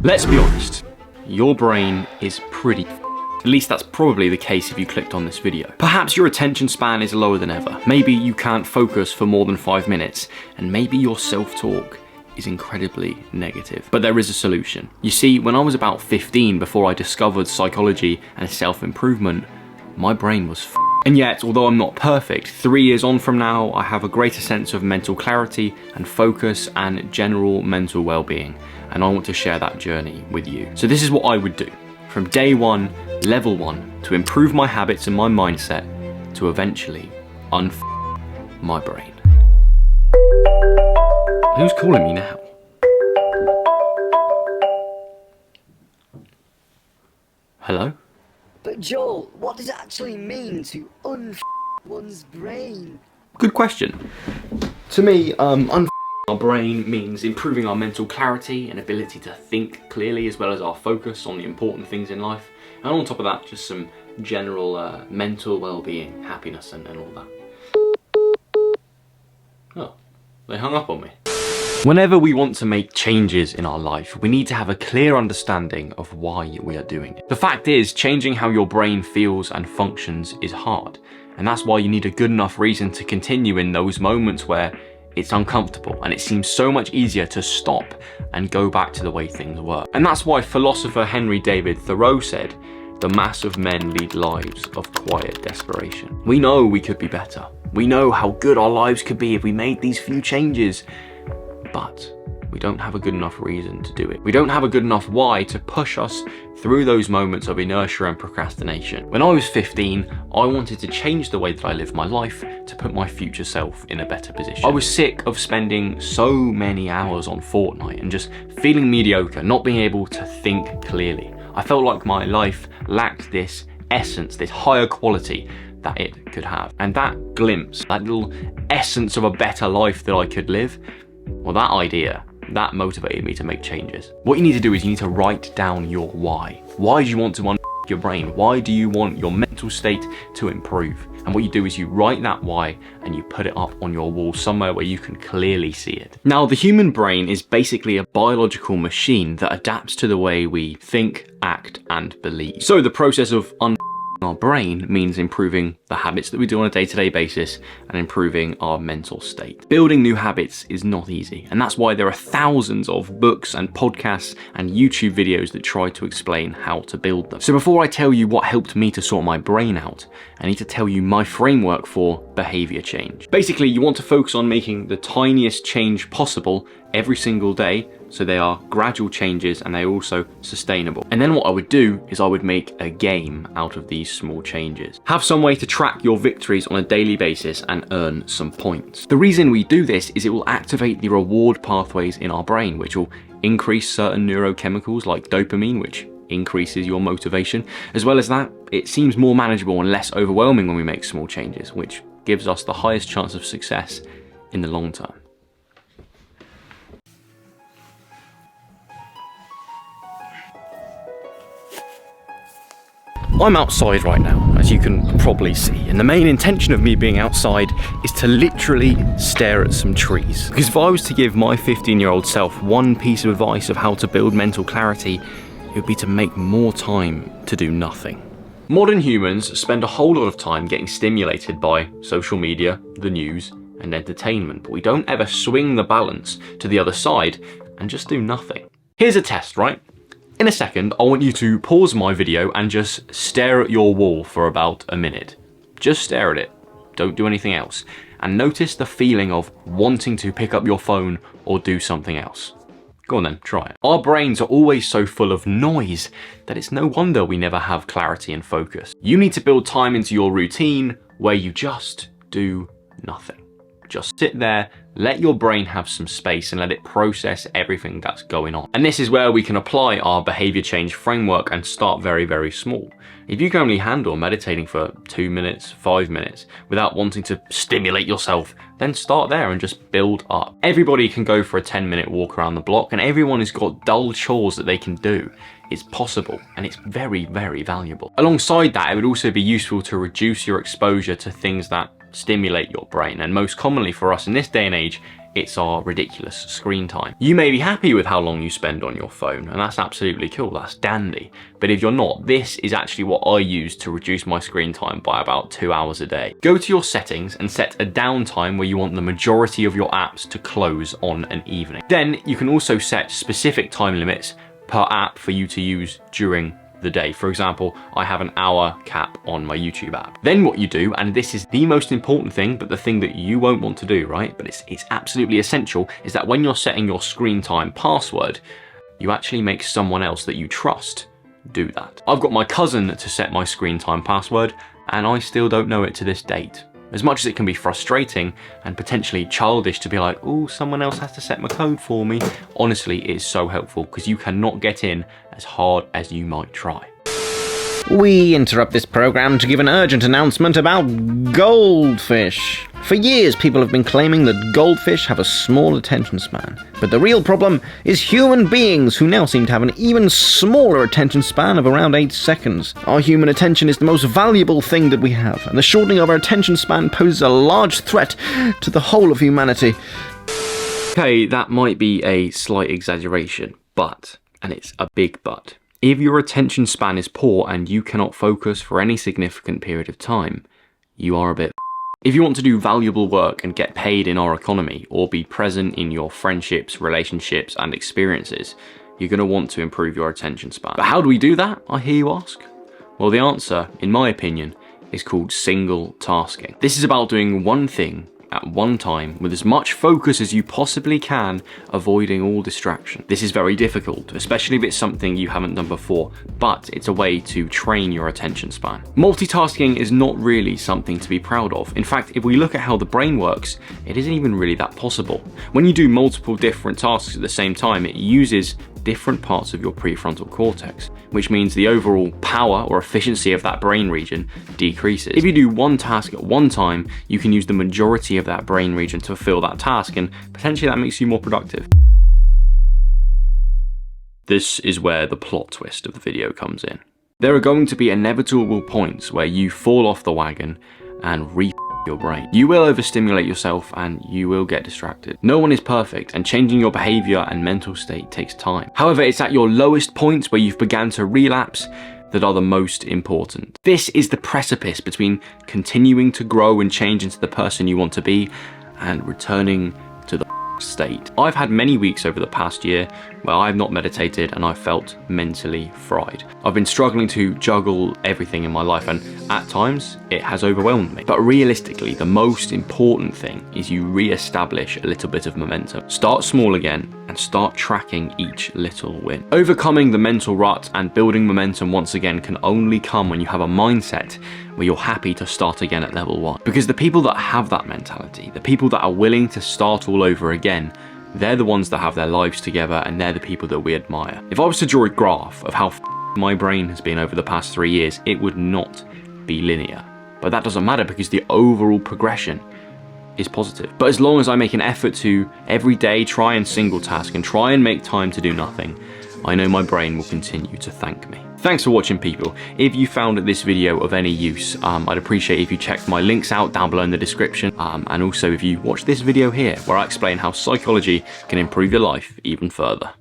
Let's be honest, your brain is pretty at least that's probably the case if you clicked on this video. Perhaps your attention span is lower than ever. Maybe you can't focus for more than 5 minutes, and maybe your self-talk is incredibly negative. But there is a solution. You see, when I was about 15, before I discovered psychology and self-improvement, my brain was and yet, although I'm not perfect, 3 years on from now, I have a greater sense of mental clarity and focus and general mental well-being. And I want to share that journey with you. So this is what I would do. From day one, level 1, to improve my habits and my mindset, to eventually my brain. Who's calling me now? Hello? But Joel, what does it actually mean to one's brain? Good question. To me, our brain means improving our mental clarity and ability to think clearly, as well as our focus on the important things in life. And on top of that, just some general mental well-being, happiness and all that. Oh, they hung up on me. Whenever we want to make changes in our life, we need to have a clear understanding of why we are doing it. The fact is, changing how your brain feels and functions is hard. And that's why you need a good enough reason to continue in those moments where it's uncomfortable and it seems so much easier to stop and go back to the way things were. And that's why philosopher Henry David Thoreau said, "The mass of men lead lives of quiet desperation." We know we could be better. We know how good our lives could be if we made these few changes, but we don't have a good enough reason to do it. We don't have a good enough why to push us through those moments of inertia and procrastination. When I was 15, I wanted to change the way that I live my life to put my future self in a better position. I was sick of spending so many hours on Fortnite and just feeling mediocre, not being able to think clearly. I felt like my life lacked this essence, this higher quality that it could have. And that glimpse, that little essence of a better life that I could live, well, that idea, that motivated me to make changes. What you need to do is you need to write down your why. Why do you want to your brain? Why do you want your mental state to improve? And what you do is you write that why and you put it up on your wall somewhere where you can clearly see it. Now, the human brain is basically a biological machine that adapts to the way we think, act, and believe. So the process of our brain means improving the habits that we do on a day-to-day basis and improving our mental state. Building new habits is not easy, and that's why there are thousands of books and podcasts and YouTube videos that try to explain how to build them. So before I tell you what helped me to sort my brain out, I need to tell you my framework for behavior change. Basically, you want to focus on making the tiniest change possible every single day, so they are gradual changes and they're also sustainable. And then what I would do is I would make a game out of these small changes. Have some way to track your victories on a daily basis and earn some points. The reason we do this is it will activate the reward pathways in our brain, which will increase certain neurochemicals like dopamine, which increases your motivation. As well as that, it seems more manageable and less overwhelming when we make small changes, which gives us the highest chance of success in the long term. I'm outside right now, as you can probably see, and the main intention of me being outside is to literally stare at some trees. Because if I was to give my 15-year-old self one piece of advice of how to build mental clarity, it would be to make more time to do nothing. Modern humans spend a whole lot of time getting stimulated by social media, the news, and entertainment, but we don't ever swing the balance to the other side and just do nothing. Here's a test, right? In a second, I want you to pause my video and just stare at your wall for about a minute. Just stare at it. Don't do anything else. And notice the feeling of wanting to pick up your phone or do something else. Go on then, try it. Our brains are always so full of noise that it's no wonder we never have clarity and focus. You need to build time into your routine where you just do nothing. Just sit there, let your brain have some space and let it process everything that's going on. And this is where we can apply our behavior change framework and start very, very small. If you can only handle meditating for 2 minutes, 5 minutes, without wanting to stimulate yourself, then start there and just build up. Everybody can go for a 10-minute walk around the block, and everyone has got dull chores that they can do. It's possible, and it's very, very valuable. Alongside that, it would also be useful to reduce your exposure to things that stimulate your brain, and most commonly for us in this day and age, it's our ridiculous screen time. You may be happy with how long you spend on your phone, and that's absolutely cool, that's dandy. But if you're not, this is actually what I use to reduce my screen time by about 2 hours a day. Go to your settings and set a downtime where you want the majority of your apps to close on an evening. Then you can also set specific time limits per app for you to use during the day. For example, I have an hour cap on my YouTube app. Then what you do, and this is the most important thing, but the thing that you won't want to do, right? But it's absolutely essential, is that when you're setting your screen time password, you actually make someone else that you trust do that. I've got my cousin to set my screen time password, and I still don't know it to this date. As much as it can be frustrating and potentially childish to be like, oh, someone else has to set my code for me, honestly, it is so helpful because you cannot get in as hard as you might try. We interrupt this program to give an urgent announcement about goldfish. For years, people have been claiming that goldfish have a small attention span. But the real problem is human beings, who now seem to have an even smaller attention span of around 8 seconds. Our human attention is the most valuable thing that we have, and the shortening of our attention span poses a large threat to the whole of humanity. Okay, that might be a slight exaggeration, but, and it's a big but, if your attention span is poor and you cannot focus for any significant period of time, you are a bit If you want to do valuable work and get paid in our economy, or be present in your friendships, relationships, and experiences, you're going to want to improve your attention span. But how do we do that, I hear you ask? Well, the answer, in my opinion, is called single tasking. This is about doing one thing at one time with as much focus as you possibly can, avoiding all distraction. This is very difficult, especially if it's something you haven't done before, but it's a way to train your attention span. Multitasking is not really something to be proud of. In fact, if we look at how the brain works, it isn't even really that possible. When you do multiple different tasks at the same time, it uses different parts of your prefrontal cortex, which means the overall power or efficiency of that brain region decreases. If you do one task at one time, you can use the majority of that brain region to fulfill that task, and potentially that makes you more productive. This is where the plot twist of the video comes in. There are going to be inevitable points where you fall off the wagon and your brain. You will overstimulate yourself and you will get distracted. No one is perfect, and changing your behavior and mental state takes time. However, it's at your lowest points where you've began to relapse that are the most important. This is the precipice between continuing to grow and change into the person you want to be and returning to the state. I've had many weeks over the past year where I've not meditated and I've felt mentally fried. I've been struggling to juggle everything in my life, and at times it has overwhelmed me. But realistically, the most important thing is you re-establish a little bit of momentum. Start small again and start tracking each little win. Overcoming the mental rut and building momentum once again can only come when you have a mindset where you're happy to start again at level 1. Because the people that have that mentality, the people that are willing to start all over again, they're the ones that have their lives together, and they're the people that we admire. If I was to draw a graph of how my brain has been over the past 3 years, it would not be linear. But that doesn't matter because the overall progression is positive. But as long as I make an effort to every day try and single task and try and make time to do nothing, I know my brain will continue to thank me. Thanks for watching, people. If you found this video of any use, I'd appreciate if you checked my links out down below in the description, and also if you watch this video here where I explain how psychology can improve your life even further.